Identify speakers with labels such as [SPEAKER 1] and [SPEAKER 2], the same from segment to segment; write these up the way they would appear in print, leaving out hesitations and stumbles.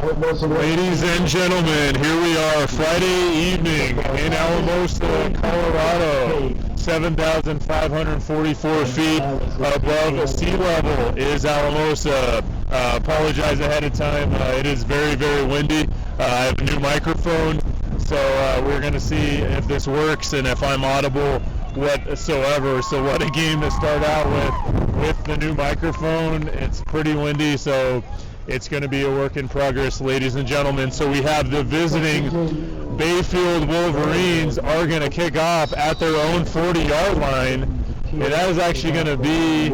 [SPEAKER 1] Ladies and gentlemen, here we are, Friday evening in Alamosa, Colorado. 7,544 feet above sea level is Alamosa. Apologize ahead of time. It is very, very windy. I have a new microphone, so we're going to see if this works and if I'm audible whatsoever. So what a game to start out with the new microphone. It's pretty windy, so it's going to be a work in progress, ladies and gentlemen. So we have the visiting Bayfield Wolverines are going to kick off at their own 40-yard line. And that is actually going to be,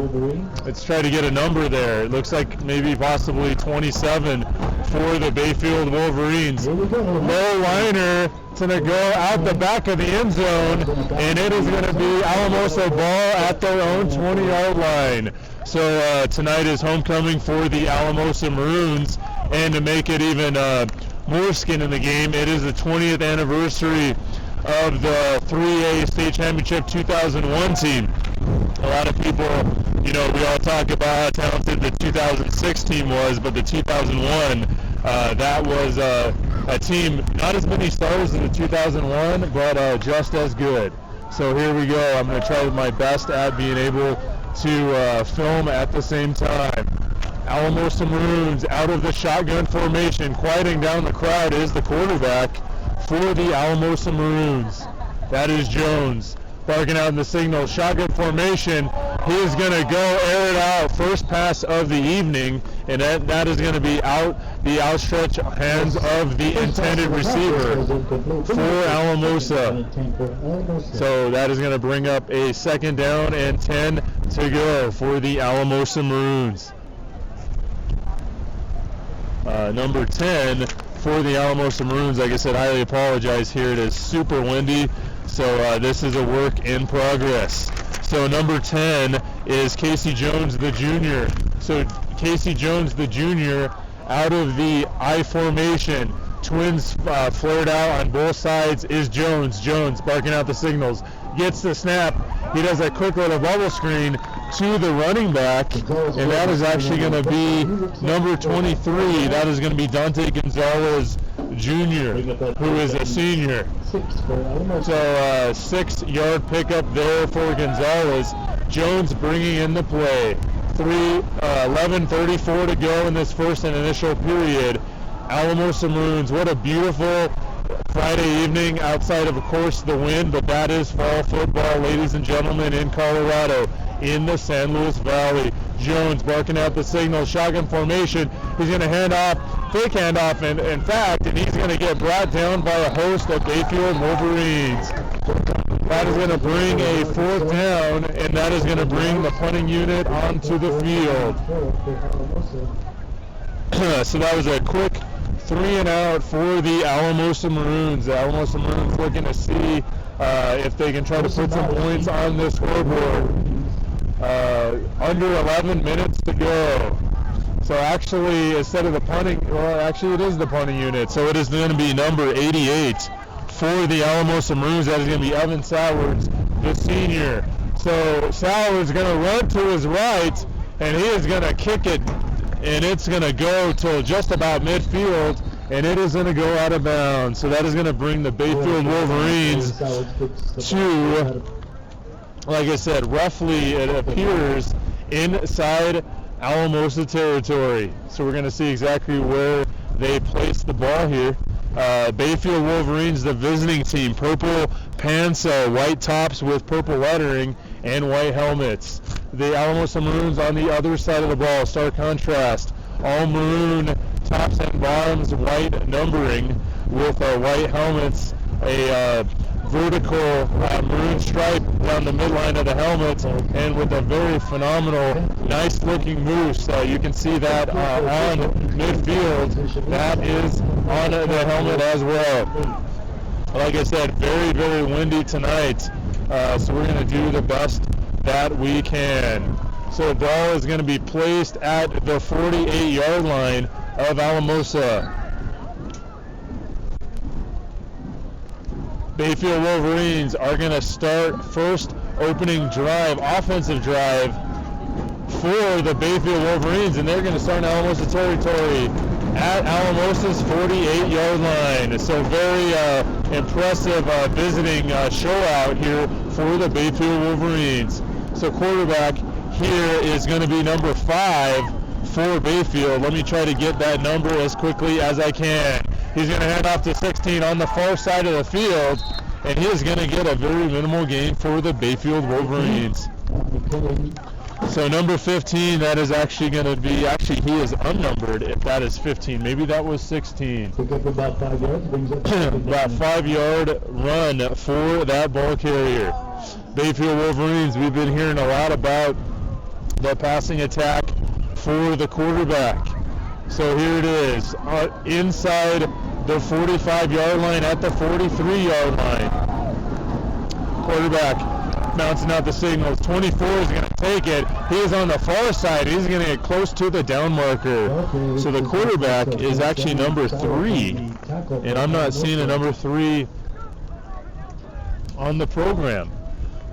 [SPEAKER 1] let's try to get a number there. It looks like maybe possibly 27 for the Bayfield Wolverines. Low liner, it's going to go out the back of the end zone, and it is going to be Alamosa ball at their own 20-yard line. So tonight is homecoming for the Alamosa Maroons, and to make it even more skin in the game, it is the 20th anniversary of the 3A State Championship 2001 team. A lot of people, we all talk about how talented the 2006 team was, but the 2001, that was a team, not as many stars as the 2001, but just as good. So here we go. I'm going to try my best at being able to film at the same time. Alamosa Maroons out of the shotgun formation, quieting down the crowd is the quarterback for the Alamosa Maroons. That is Jones, barking out in the signal. Shotgun formation. He is going to go air it out. First pass of the evening, and that is going to be out the outstretched hands of the intended receiver for Alamosa. So that is going to bring up a second down and 10 to go for the Alamosa Maroons. Number 10 for the Alamosa Maroons. Like I said, highly apologize here. It is super windy, so this is a work in progress. So number 10 is Casey Jones, the junior. So Casey Jones, the junior, out of the I formation. Twins flared out on both sides is Jones. Jones barking out the signals. Gets the snap. He does a quick little bubble screen to the running back, and that is actually going to be number 23. That is going to be Dante Gonzalez Jr., who is a senior. So 6-yard pickup there for Gonzalez. Jones bringing in the play. 11:34 to go in this first and initial period. Alamosa Maroons, what a beautiful Friday evening outside of course, the wind, but that is fall football, ladies and gentlemen, in Colorado, in the San Luis Valley. Jones barking out the signal, shotgun formation. He's going to hand off, fake handoff, and in fact, and he's going to get brought down by a host of Bayfield Wolverines. That is going to bring a fourth down, and that is going to bring the punting unit onto the field. So that was a quick 3-and-out for the Alamosa Maroons. The Alamosa Maroons looking to see if they can try to put some points on this scoreboard. Under 11 minutes to go. So actually, instead of the punting, well, actually it is the punting unit. So it is going to be number 88 for the Alamosa Maroons. That is going to be Evan Sowards, the senior. So Sowards is going to run to his right, and he is going to kick it, and it's going to go till just about midfield, and it is going to go out of bounds. So that is going to bring the Bayfield Wolverines to, like I said, roughly, it appears, inside Alamosa territory. So we're going to see exactly where they place the ball here. Bayfield Wolverines, the visiting team, purple pants, white tops with purple lettering, and white helmets. The Alamosa Maroons on the other side of the ball, stark contrast. All maroon tops and bottoms, white numbering with white helmets, a vertical maroon stripe down the midline of the helmet, and with a very phenomenal, nice looking moose. You can see that on midfield. That is on the helmet as well. Like I said, very, very windy tonight, so we're going to do the best that we can. So the ball is going to be placed at the 48-yard line of Alamosa. Bayfield Wolverines are going to start first opening drive, offensive drive for the Bayfield Wolverines, and they're going to start in Alamosa territory. at Alamosa's 48-yard line. So very impressive visiting show out here for the Bayfield Wolverines. So quarterback here is going to be number 5 for Bayfield. Let me try to get that number as quickly as I can. He's going to hand off to 16 on the far side of the field, and he is going to get a very minimal gain for the Bayfield Wolverines. So number 15, that is actually going to be, he is unnumbered if that is 15. Maybe that was 16.
[SPEAKER 2] Pick up about 5 yards. Brings up
[SPEAKER 1] about 5-yard run for that ball carrier. Bayfield Wolverines, we've been hearing a lot about the passing attack for the quarterback. So here it is, inside the 45-yard line at the 43-yard line. Quarterback bouncing out the signals. 24 is going to take it. He is on the far side. He's going to get close to the down marker. So the quarterback is actually number 3. And I'm not seeing a number 3 on the program.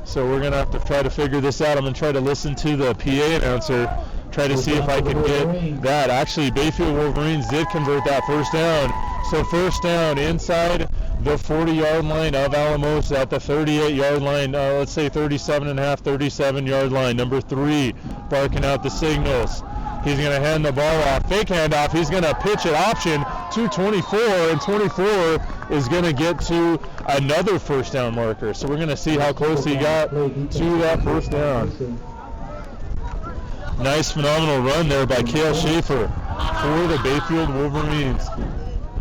[SPEAKER 1] So we're going to have to try to figure this out. I'm going to try to listen to the PA announcer, try to see if I can get that. Actually, Bayfield Wolverines did convert that first down. So first down inside the 40-yard line of Alamosa at the 38-yard line, let's say 37-yard line. Number 3 barking out the signals. He's going to hand the ball off. Fake handoff. He's going to pitch it option to 24, and 24 is going to get to another first down marker. So we're going to see how close he got to that first down. Nice, phenomenal run there by Cale Schaefer for the Bayfield Wolverines.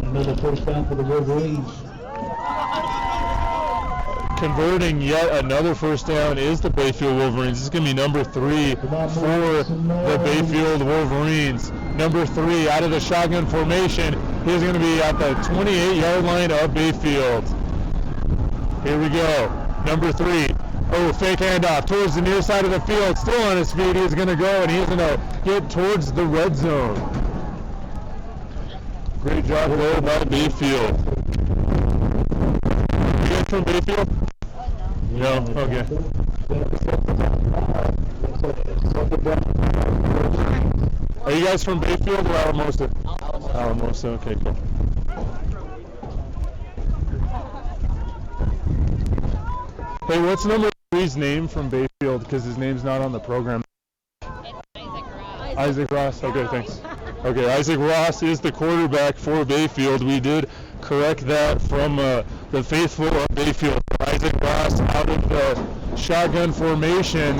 [SPEAKER 2] Another first down for the Wolverines.
[SPEAKER 1] Converting yet another first down is the Bayfield Wolverines. This is going to be number 3 for the Bayfield Wolverines. Number 3 out of the shotgun formation. He's going to be at the 28-yard line of Bayfield. Here we go. Number 3. Oh, fake handoff towards the near side of the field. Still on his feet. He's going to go, and he's going to get towards the red zone. Great job there by Bayfield. You guys from Bayfield? No? Okay. Are you guys from Bayfield or Alamosa? Alamosa, okay, cool. Hey, what's number 3's name from Bayfield? Because his name's not on the program. Isaac Ross. Okay, thanks. Okay, Isaac Ross is the quarterback for Bayfield. We did correct that from the faithful of Bayfield. Isaac Ross out of the shotgun formation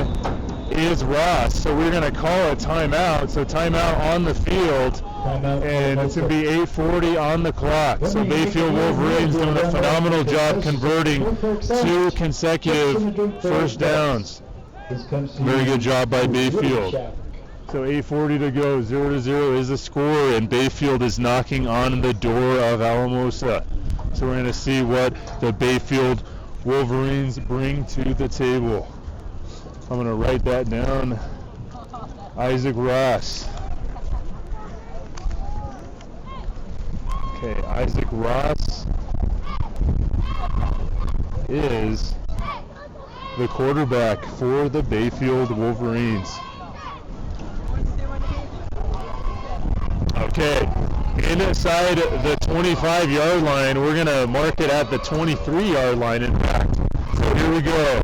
[SPEAKER 1] is Ross. So we're going to call a timeout. So timeout on the field. And it's going to be 8:40 on the clock. So Bayfield Wolverines doing a phenomenal job converting 2 consecutive first downs. Very good job by Bayfield. So 8:40 to go, 0-0 is the score, and Bayfield is knocking on the door of Alamosa. So we're going to see what the Bayfield Wolverines bring to the table. I'm going to write that down. Isaac Ross. Okay, Isaac Ross is the quarterback for the Bayfield Wolverines. Okay, inside the 25-yard line, we're going to mark it at the 23-yard line, in fact. So here we go.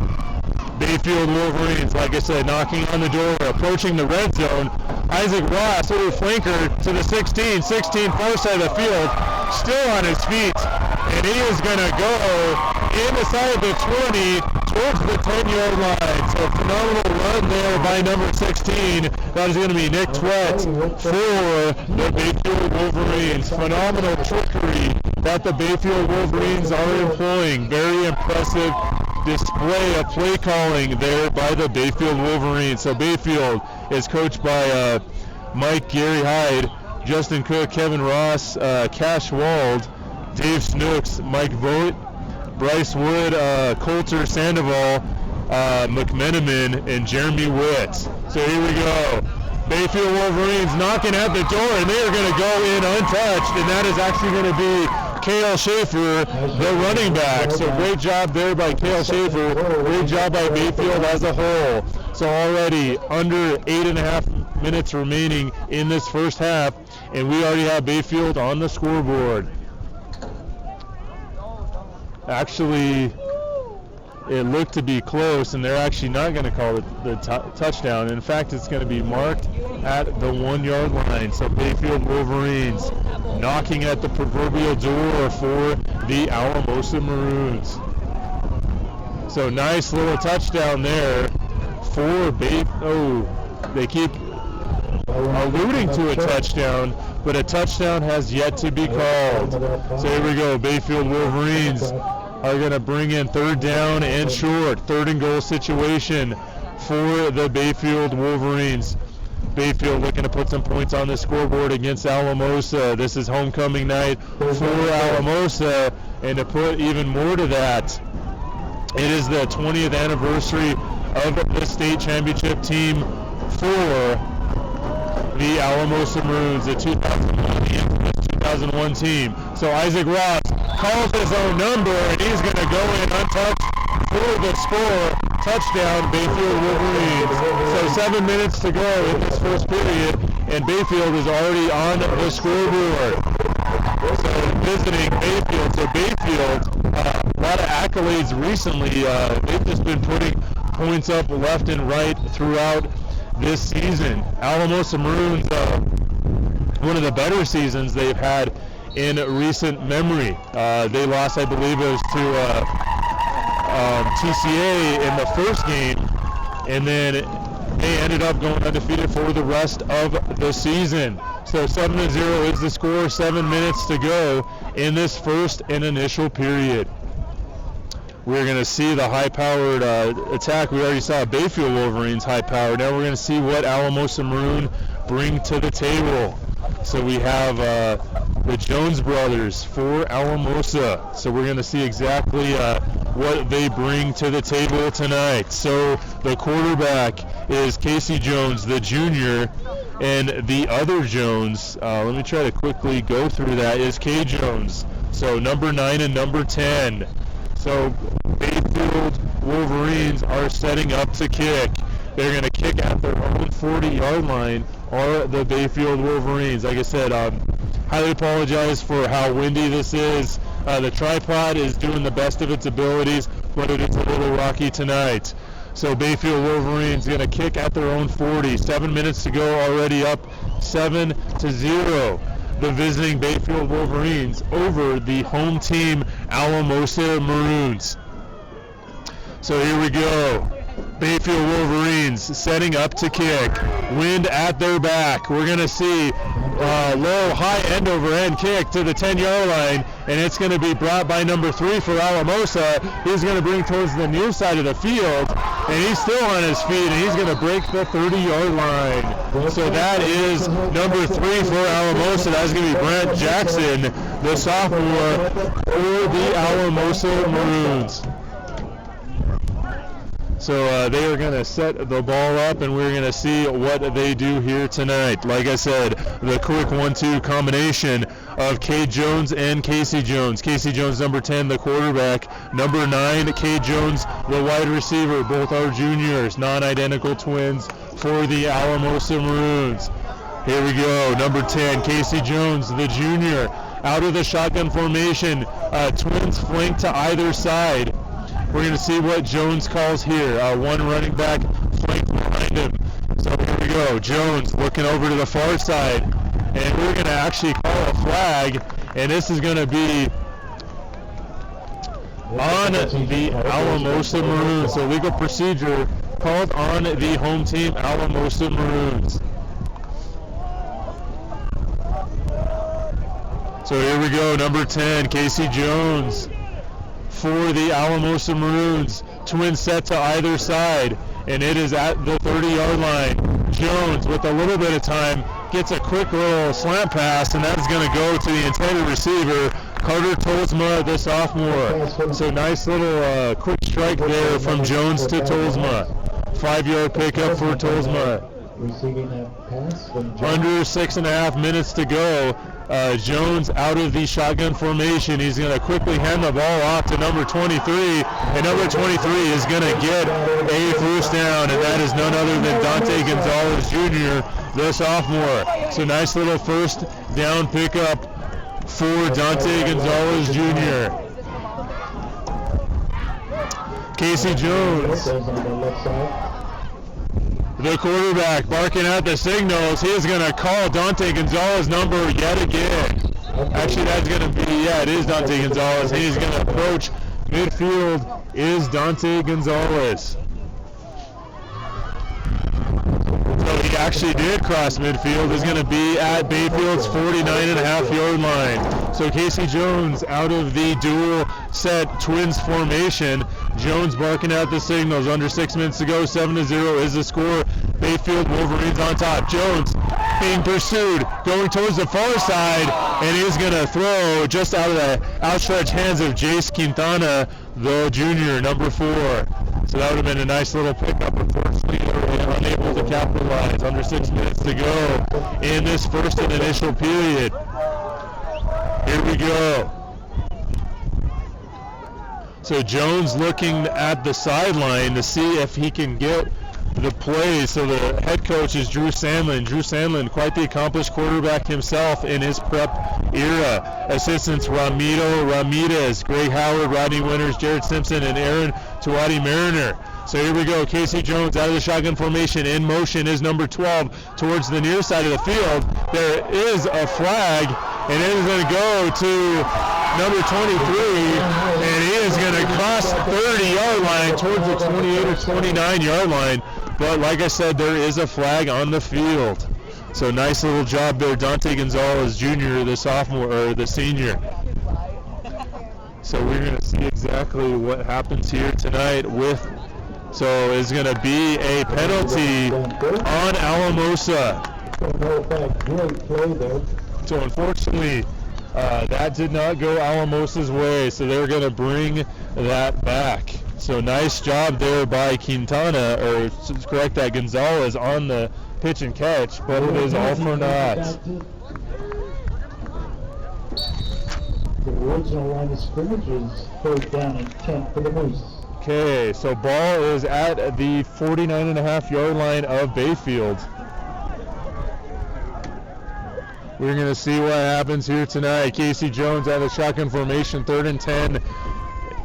[SPEAKER 1] Bayfield Wolverines, like I said, knocking on the door, approaching the red zone. Isaac Ross, little flanker to the 16 far side of the field, still on his feet, and he is going to go inside the 20 towards the 10-yard line. So phenomenal run there by number 16. That is going to be Nick Twett for the Bayfield Wolverines. Phenomenal trickery that the Bayfield Wolverines are employing. Very impressive display of play calling there by the Bayfield Wolverines. So Bayfield is coached by Mike Gary Hyde, Justin Cook, Kevin Ross, Cash Wald, Dave Snooks, Mike Vogt, Bryce Wood, Coulter Sandoval, McMenamin, and Jeremy Witt. So here we go. Bayfield Wolverines knocking at the door, and they are going to go in untouched, and that is actually going to be Cale Schaefer, the running back. So great job there by Cale Schaefer. Great job by Bayfield as a whole. So already under 8.5 minutes remaining in this first half, and we already have Bayfield on the scoreboard. Actually, it looked to be close, and they're actually not going to call it the touchdown. In fact, it's going to be marked at the 1 yard line. So Bayfield Wolverines knocking at the proverbial door for the Alamosa Maroons. So nice little touchdown there for they keep alluding to a touchdown, but a touchdown has yet to be called. So here we go. Bayfield Wolverines are going to bring in third down and short, third and goal situation for the Bayfield Wolverines. Bayfield looking to put some points on the scoreboard against Alamosa. This is homecoming night for Alamosa, and to put even more to that, it is the 20th anniversary of the state championship team for the Alamosa Maroons, the 2001 team. So Isaac Ross calls his own number, and he's going to go in untouched for the score. Touchdown, Bayfield Wolverines. So 7 minutes to go in this first period, and Bayfield is already on the scoreboard. So visiting Bayfield. So Bayfield, a lot of accolades recently. They've just been putting points up left and right throughout this season. Alamosa Maroons, one of the better seasons they've had in recent memory. They lost, I believe it was to TCA in the first game, and then they ended up going undefeated for the rest of the season. So 7-0 is the score, 7 minutes to go in this first and initial period. We're going to see the high-powered attack. We already saw Bayfield Wolverines high-powered. Now we're going to see what Alamosa Maroon bring to the table. So we have the Jones brothers for Alamosa. So we're going to see exactly what they bring to the table tonight. So the quarterback is Casey Jones, the junior, and the other Jones, let me try to quickly go through that, is Kay Jones. So number 9 and number 10. So Bayfield Wolverines are setting up to kick. They're going to kick at their own 40-yard line, are the Bayfield Wolverines. Like I said, highly apologize for how windy this is. The tripod is doing the best of its abilities, but it is a little rocky tonight. So Bayfield Wolverines going to kick at their own 40. 7 minutes to go, already up 7-0. The visiting Bayfield Wolverines over the home team Alamosa Maroons. So here we go. Bayfield Wolverines setting up to kick. Wind at their back. We're going to see low, high end-over-end kick to the 10-yard line, and it's going to be brought by number 3 for Alamosa. He's going to bring towards the near side of the field, and he's still on his feet, and he's going to break the 30-yard line. So that is number 3 for Alamosa. That's going to be Brent Jackson, the sophomore for the Alamosa Maroons. So they are going to set the ball up, and we're going to see what they do here tonight. Like I said, the quick 1-2 combination of Kay Jones and Casey Jones. Casey Jones, number 10, the quarterback. Number 9, Kay Jones, the wide receiver. Both are juniors, non-identical twins for the Alamosa Maroons. Here we go. Number 10, Casey Jones, the junior. Out of the shotgun formation, twins flank to either side. We're going to see what Jones calls here. One running back flanked behind him. So here we go. Jones looking over to the far side. And we're going to actually call a flag. And this is going to be on the Alamosa Maroons. So legal procedure called on the home team Alamosa Maroons. So here we go. Number 10, Casey Jones for the Alamosa Maroons. Twins set to either side, and it is at the 30-yard line. Jones, with a little bit of time, gets a quick little slant pass, and that's going to go to the intended receiver, Carter Tolsma, the sophomore. So nice little quick strike there from Jones to Tolsma. 5-yard pickup for Tolsma.
[SPEAKER 2] Receiving that pass from Jones.
[SPEAKER 1] Under 6.5 minutes to go. Jones out of the shotgun formation. He's going to quickly hand the ball off to number 23, and number 23 is going to get a first down, and that is none other than Dante Gonzalez Jr., the sophomore. So nice little first down pickup for Dante Gonzalez Jr. Casey Jones, the quarterback, barking out the signals. He is going to call Dante Gonzalez number yet again. Actually, that's going to be, it is Dante Gonzalez. He's going to approach midfield, is Dante Gonzalez. So he actually did cross midfield. Is going to be at Bayfield's 49.5-yard line. So Casey Jones out of the dual set Twins formation. Jones barking out the signals. Under 6 minutes to go. 7-0 is the score. Bayfield Wolverines on top. Jones being pursued, going towards the far side, and he's going to throw just out of the outstretched hands of Jace Quintana, the junior, number 4. So that would have been a nice little pickup. Unfortunately, they were unable to capitalize. Under 6 minutes to go in this first and initial period. Here we go. So Jones looking at the sideline to see if he can get the play. So the head coach is Drew Sandlin. Drew Sandlin, quite the accomplished quarterback himself in his prep era. Assistants Ramiro Ramirez, Greg Howard, Rodney Winters, Jared Simpson, and Aaron Tuati Mariner. So here we go. Casey Jones out of the shotgun formation. In motion is number 12 towards the near side of the field. There is a flag, and it is going to go to number 23, and he is going to cross the 30-yard line towards the 28 or 29-yard line. But like I said, there is a flag on the field. So nice little job there, Dante Gonzalez Jr., the sophomore, or the senior. So we're going to see exactly what happens here tonight with, so it's going to be a penalty on Alamosa. So unfortunately, that did not go Alamosa's way, so they're going to bring that back. So nice job there by Quintana, or correct that, Gonzalez on the pitch and catch, but it is all for naught.
[SPEAKER 2] The original line of scrimmage is 3rd down and 10 for the Moose.
[SPEAKER 1] Okay, so ball is at the 49.5-yard line of Bayfield. We're going to see what happens here tonight. Casey Jones out of the shotgun formation, 3rd and 10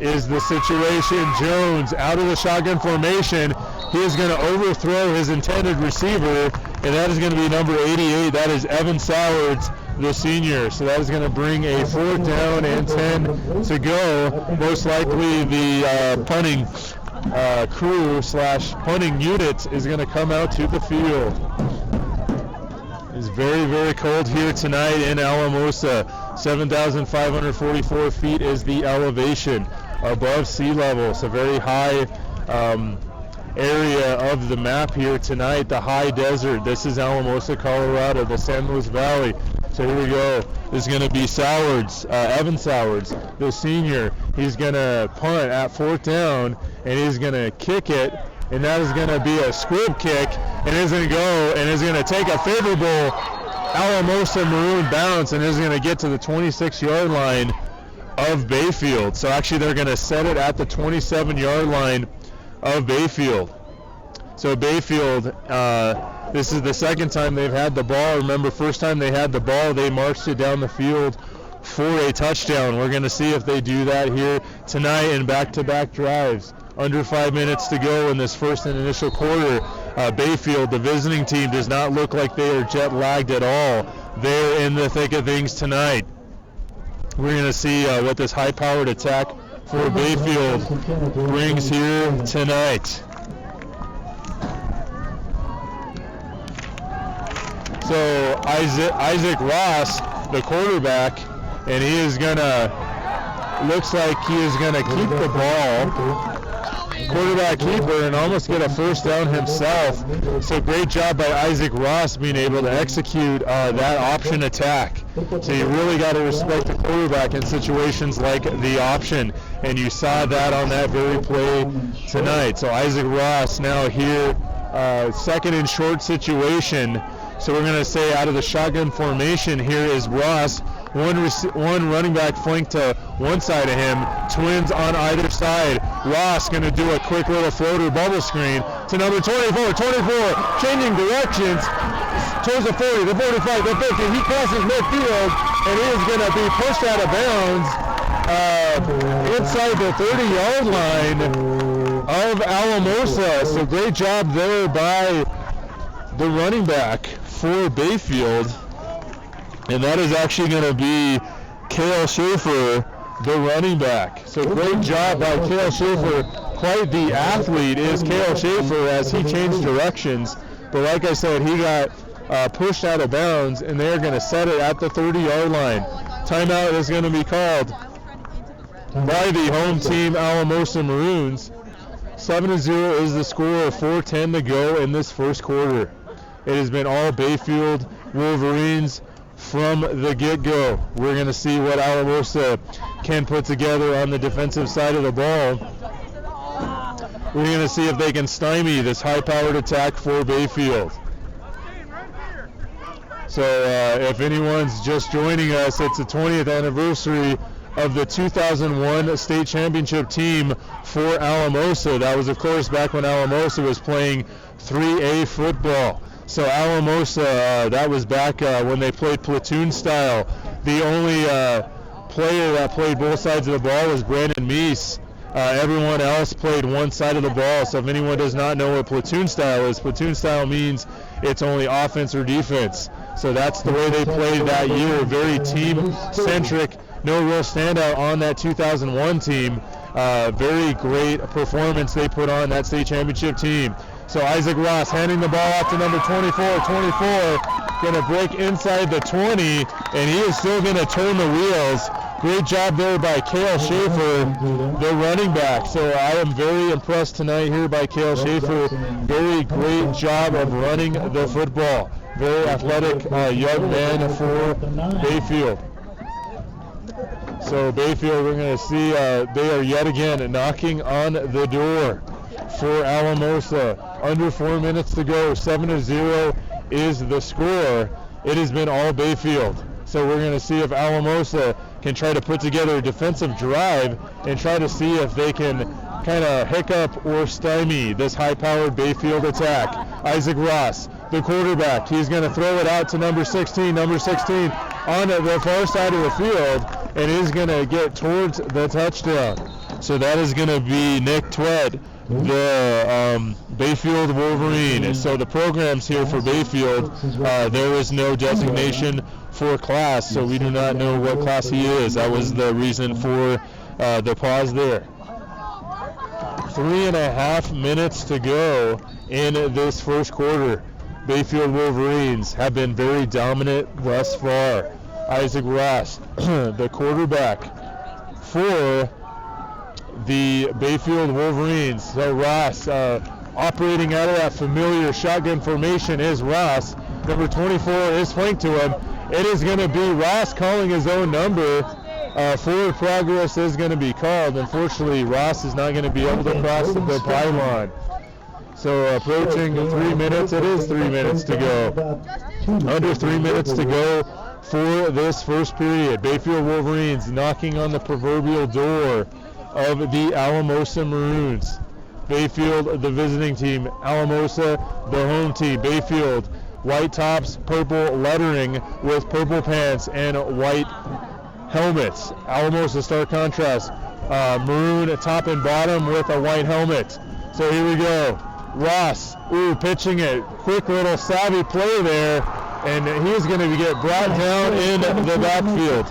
[SPEAKER 1] is the situation. Jones out of the shotgun formation. He is going to overthrow his intended receiver, and that is going to be number 88. That is Evan Sowards, the senior. So that is going to bring a 4th down and 10 to go. Most likely the punting crew / punting unit is going to come out to the field. It's very, very cold here tonight in Alamosa. 7,544 feet is the elevation above sea level. So very high area of the map here tonight, the high desert. This is Alamosa, Colorado, the San Luis Valley. So here we go. This is going to be Sowards, Evan Sowards, the senior. He's going to punt at 4th down, and he's going to kick it, and that is going to be a squib kick, and it's going to go, and it's going to take a favorable Alamosa Maroon bounce, and is going to get to the 26-yard line of Bayfield. So actually they're going to set it at the 27-yard line of Bayfield. So Bayfield, this is the second time they've had the ball. Remember, first time they had the ball, they marched it down the field for a touchdown. We're going to see if they do that here tonight in back-to-back drives. Under 5 minutes to go in this first and initial quarter. Bayfield, the visiting team, does not look like they are jet-lagged at all. They're in the thick of things tonight. We're going to see what this high-powered attack for Bayfield brings here tonight. So Isaac Ross, the quarterback, and he is going to, looks like he is going to keep the ball. Quarterback keeper, and almost get a 1st down himself. So great job by Isaac Ross being able to execute that option attack. So you really got to respect the quarterback in situations like the option, and you saw that on that very play tonight. So Isaac Ross now here, 2nd and short situation. So we're going to say out of the shotgun formation here is Ross. One running back flanked to one side of him, twins on either side. Ross going to do a quick little floater bubble screen to to number 24. 24 changing directions towards the 40, the 45, the 50. He crosses midfield, and he is going to be pushed out of bounds inside the 30-yard line of Alamosa. So great job there by the running back for Bayfield. And that is actually going to be Cale Schaefer, the running back. So great job by Cale Schaefer. Quite the athlete is Cale Schaefer as he changed directions. But like I said, he got pushed out of bounds, and they're going to set it at the 30-yard line. Timeout is going to be called by the home team, Alamosa Maroons. 7-0 is the score, 4:10 to go in this first quarter. It has been all Bayfield Wolverines from the get-go. We're going to see what Alamosa can put together on the defensive side of the ball. We're going to see if they can stymie this high-powered attack for Bayfield. So if anyone's just joining us, it's the 20th anniversary of the 2001 state championship team for Alamosa. That was, of course, back when Alamosa was playing 3A football. So Alamosa, that was back when they played platoon style. The only player that played both sides of the ball was Brandon Meese. Everyone else played one side of the ball. So if anyone does not know what platoon style means it's only offense or defense. So that's the way they played that year. Very team-centric. No real standout on that 2001 team. Very great performance they put on that state championship team. So Isaac Ross handing the ball off to number 24. 24 going to break inside the 20, and he is still going to turn the wheels. Great job there by Cale Schaefer, the running back. So I am very impressed tonight here by Cale Schaefer. Very great job of running the football. Very athletic young man for Bayfield. So Bayfield, we're going to see they are yet again knocking on the door for Alamosa. Under 4 minutes to go. 7-0 is the score. It has been all Bayfield. So we're going to see if Alamosa can try to put together a defensive drive and try to see if they can kind of hiccup or stymie this high-powered Bayfield attack. Isaac Ross, the quarterback, he's going to throw it out to number 16. Number 16 on the far side of the field, and is going to get towards the touchdown. So that is going to be Nick Twed, the Bayfield Wolverine. So the programs here for Bayfield, there is no designation for class, so we do not know what class he is. That was the reason for the pause there. 3.5 minutes to go in this first quarter. Bayfield Wolverines have been very dominant thus far. Isaac Ross, the quarterback for the Bayfield Wolverines. So Ross, operating out of that familiar shotgun formation is Ross. Number 24 is flanked to him. It is going to be Ross calling his own number. Forward progress is going to be called. Unfortunately, Ross is not going to be able to cross the pylon. So approaching 3 minutes, it is 3 minutes to go. Under 3 minutes to go for this first period. Bayfield Wolverines knocking on the proverbial door of the Alamosa Maroons. Bayfield, the visiting team. Alamosa, the home team. Bayfield, white tops, purple lettering with purple pants and white helmets. Alamosa, stark contrast. Maroon top and bottom with a white helmet. So here we go. Ross, pitching it. Quick little savvy play there, and he's going to get brought down in the backfield.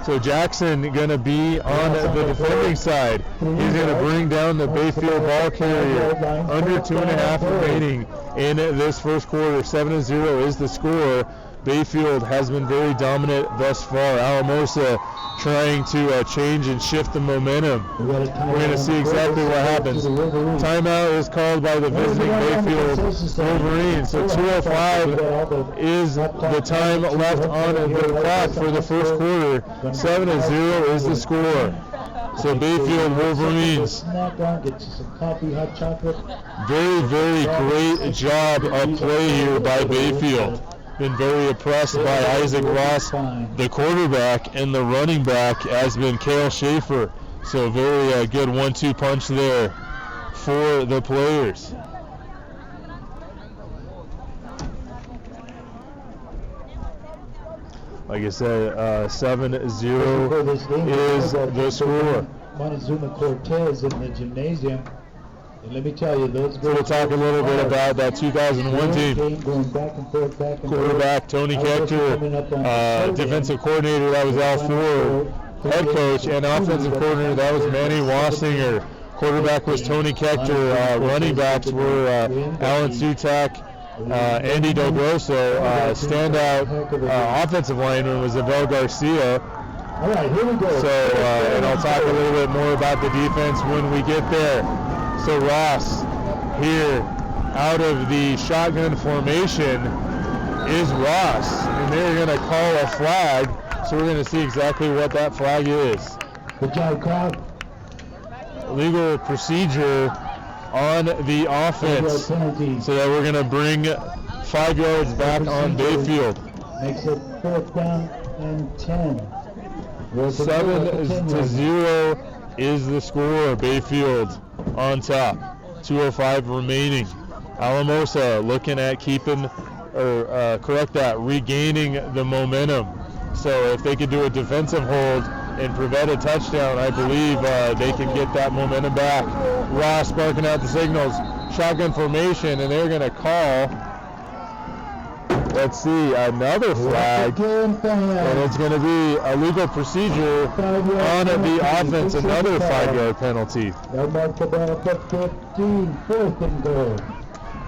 [SPEAKER 1] So Jackson going to be on the defending side. He's going to bring down the Bayfield ball carrier. Under 2.5 remaining in this first quarter. 7-0 is the score. Bayfield has been very dominant thus far. Alamosa trying to change and shift the momentum. We're going to see exactly what happens. Timeout is called by the visiting Bayfield Wolverines. So 2:05 is the time left on the clock for the first quarter. 7-0 is the score. So Bayfield Wolverines, very, very great job of play here by Bayfield. Been very impressed by Isaac Ross, the quarterback, and the running back has been Cale Schaefer. So very good 1-2 punch there. for the players. Like I said, 7-0 is the score.
[SPEAKER 2] Montezuma Cortez in the gymnasium. And let me tell you, those
[SPEAKER 1] So we'll talk a little bit about that 2001 team.
[SPEAKER 2] Going back and forth,
[SPEAKER 1] Quarterback Tony Kechter, defensive coordinator that was Al Ford, head coach, and offensive coordinator that was Manny Wassinger. Quarterback was Tony Kechter. Running backs were Alan Sutak, Andy Del Grosso. Standout offensive lineman was Abel Garcia.
[SPEAKER 2] All right, here we go.
[SPEAKER 1] So, and I'll talk a little bit more about the defense when we get there. So Ross here out of the shotgun formation is Ross, and they're going to call a flag. So we're going to see exactly what that flag is.
[SPEAKER 2] Good job, Cobb.
[SPEAKER 1] Legal procedure on the offense, so that we're going to bring 5 yards back on Bayfield.
[SPEAKER 2] Makes it 4th down and 10.
[SPEAKER 1] 7-0 is the score. Bayfield on top. 2:05 remaining. Alamosa looking at keeping, or regaining the momentum. So if they could do a defensive hold and prevent a touchdown, I believe they can get that momentum back. Ross barking out the signals. Shotgun formation, and they're going to call, let's see, another flag. And it's going to be a legal procedure on the offense, another 5-yard penalty.
[SPEAKER 2] They'll mark the ball up 15, 4th and goal.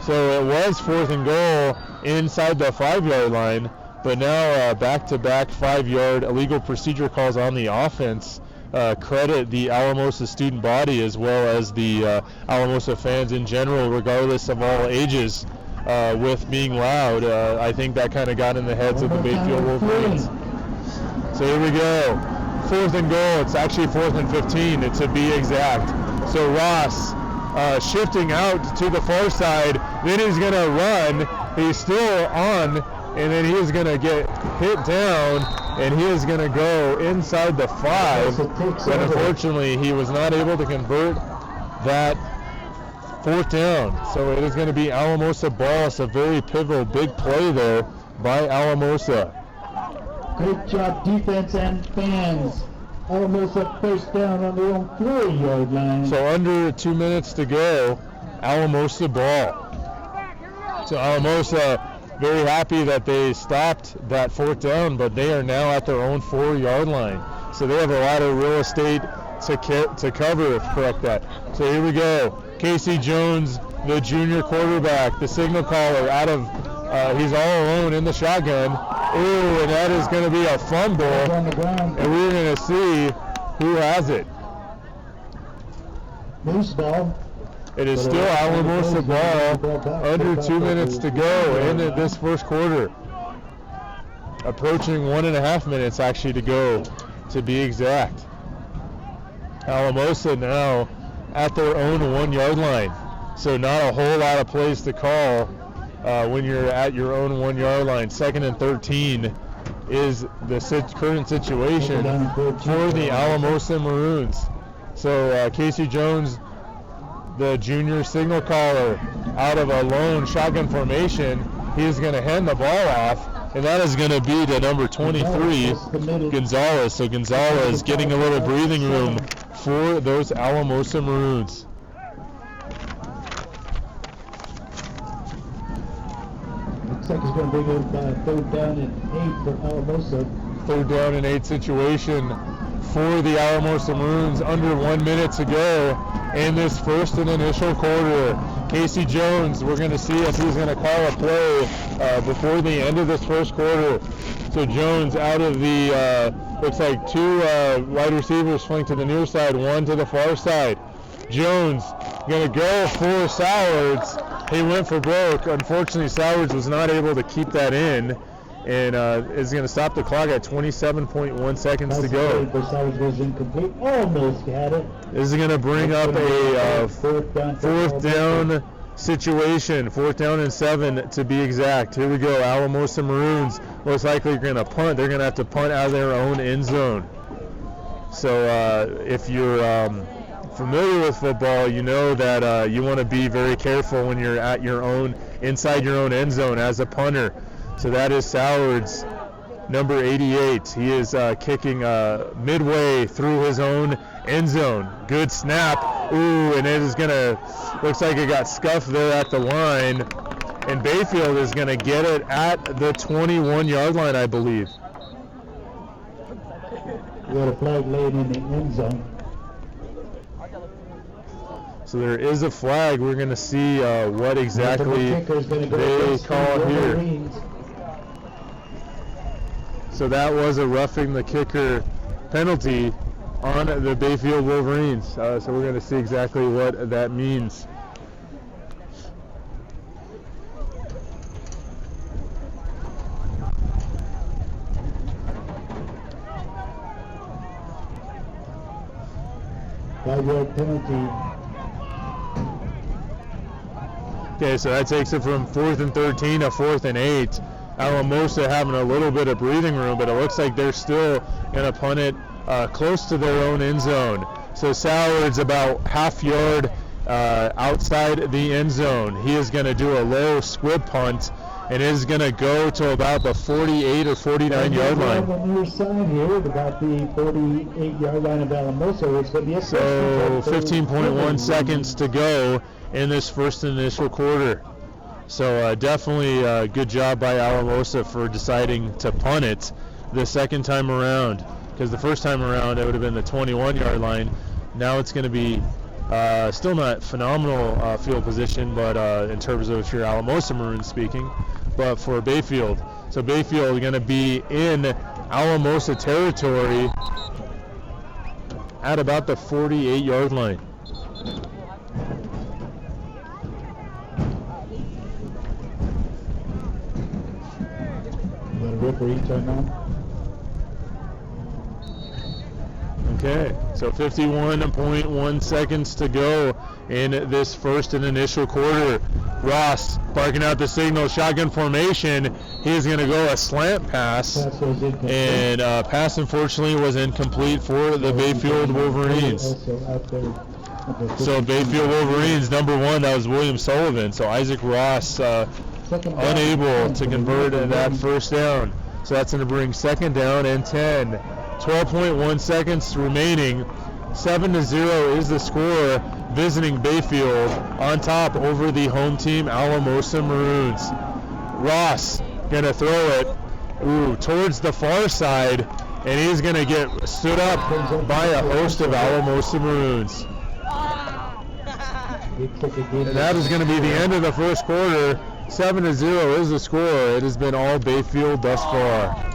[SPEAKER 1] So it was 4th and goal inside the 5-yard line, but now back-to-back 5-yard illegal procedure calls on the offense. Credit the Alamosa student body as well as the Alamosa fans in general, regardless of all ages, with being loud. I think that kind of got in the heads of the Bayfield Wolverines. So here we go. 4th and goal. It's actually 4th and 15 to be exact. So Ross shifting out to the far side. Then he's going to run. He's still on, and then he is going to get hit down, and he is going to go inside the 5. But unfortunately, he was not able to convert that 4th down. So it is going to be Alamosa ball. It's a very pivotal big play there by Alamosa.
[SPEAKER 2] Great job, defense and fans. Alamosa 1st down on their own 4-yard line.
[SPEAKER 1] So under 2 minutes to go, Alamosa ball. So Alamosa very happy that they stopped that 4th down, but they are now at their own 4-yard line. So they have a lot of real estate to cover, correct that. So here we go. Casey Jones, the junior quarterback, the signal caller, he's all alone in the shotgun. Ooh, and that is going to be a fumble, and we're going to see who has it.
[SPEAKER 2] Moose ball.
[SPEAKER 1] It is still Alamosa ball, under 2 minutes to go in this first quarter. Approaching 1.5 minutes actually to go, to be exact. Alamosa now at their own 1-yard line. So not a whole lot of plays to call when you're at your own 1-yard line. 2nd and 13 is the current situation for the Alamosa Maroons. So Casey Jones, the junior signal caller, out of a lone shotgun formation, he is going to hand the ball off, and that is going to be to number 23, Gonzalez. So Gonzalez getting a little breathing room for those Alamosa Maroons.
[SPEAKER 2] Looks like he's going to bring it 3rd down and 8 for Alamosa.
[SPEAKER 1] 3rd down and 8 situation for the Alamosa Maroons. Under 1 minute to go in this first and initial quarter. Casey Jones, we're going to see if he's going to call a play before the end of this first quarter. So Jones out of the, looks like 2 wide receivers flanked to the near side, 1 to the far side. Jones going to go for Sowards. He went for broke. Unfortunately, Sowards was not able to keep that in, and is going to stop the clock at 27.1 seconds to go.
[SPEAKER 2] Sowards was incomplete. Almost had it.
[SPEAKER 1] This is going to bring up a 4th down situation. 4th down and 7 to be exact. Here we go. Alamosa Maroons most likely going to punt. They're going to have to punt out of their own end zone. So if you're familiar with football, you know that you want to be very careful when you're at inside your own end zone as a punter. So that is Sowards, number 88. He is kicking midway through his own end zone. Good snap. Ooh, and it is looks like it got scuffed there at the line. And Bayfield is going to get it at the 21-yard line, I believe.
[SPEAKER 2] We got a flag laid in the end zone.
[SPEAKER 1] So there is a flag. We're going to see what exactly they call here. So that was a roughing the kicker penalty on the Bayfield Wolverines. So we're going to see exactly what that means.
[SPEAKER 2] Five-yard penalty.
[SPEAKER 1] Okay, so that takes it from 4th and 13 to 4th and 8. Alamosa having a little bit of breathing room, but it looks like they're still going to punt it close to their own end zone. So Sowards about half yard outside the end zone. He is going to do a low squib punt and is going to go to about the 48 or 49 yard line.
[SPEAKER 2] On the near side here, about the 48-yard line of Alamosa.
[SPEAKER 1] So 15.1 seconds to go in this first initial quarter. So definitely good job by Alamosa for deciding to punt it the second time around, because the first time around it would have been the 21-yard line. Now it's going to be still not phenomenal field position, but in terms of if you're Alamosa Maroons speaking, but for Bayfield. So Bayfield going to be in Alamosa territory at about the 48-yard line.
[SPEAKER 2] Referee timeout.
[SPEAKER 1] Okay, so 51.1 seconds to go in this first and initial quarter. Ross barking out the signal, shotgun formation. He is going to go a slant pass, and pass unfortunately was incomplete for the Bayfield Wolverines. So Bayfield Wolverines, number 1, that was William Sullivan. So Isaac Ross unable to convert that first down. So that's going to bring second down and 10. 12.1 seconds remaining. 7-0 is the score, visiting Bayfield on top over the home team Alamosa Maroons. Ross going to throw it towards the far side, and he's going to get stood up by a host of Alamosa Maroons. And that is going to be the end of the first quarter. 7-0 is the score. It has been all Bayfield thus far.